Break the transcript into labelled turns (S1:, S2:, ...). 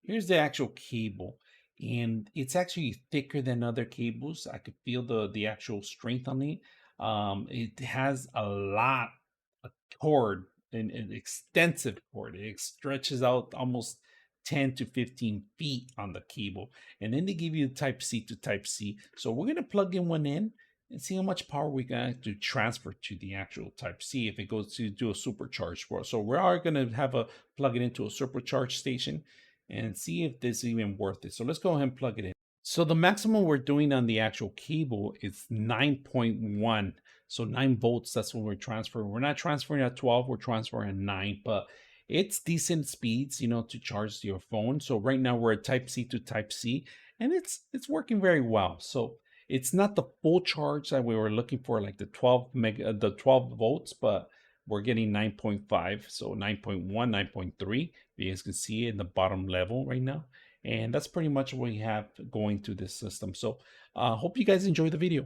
S1: Here's the actual cable, and it's actually thicker than other cables. I could feel the actual strength on it. It has a lot of cord, an extensive cord. It stretches out almost 10 to 15 feet on the cable. And then they give you Type C to Type C. So we're gonna plug in one in and see how much power we got to transfer to the actual Type C if it goes to do a supercharge for us. So we are gonna have a plug it into a supercharge station and see if this is even worth it. So let's go ahead and plug it in. So the maximum we're doing on the actual cable is 9.1. So 9 volts, that's what we're transferring. We're not transferring at 12, we're transferring at 9, but it's decent speeds, to charge your phone. So right now we're at Type C to Type C, and it's working very well. So it's not the full charge that we were looking for, like the 12 volts, but we're getting 9.5, so 9.1, 9.3. You guys can see it in the bottom level right now. And that's pretty much what we have going to this system. So hope you guys enjoy the video.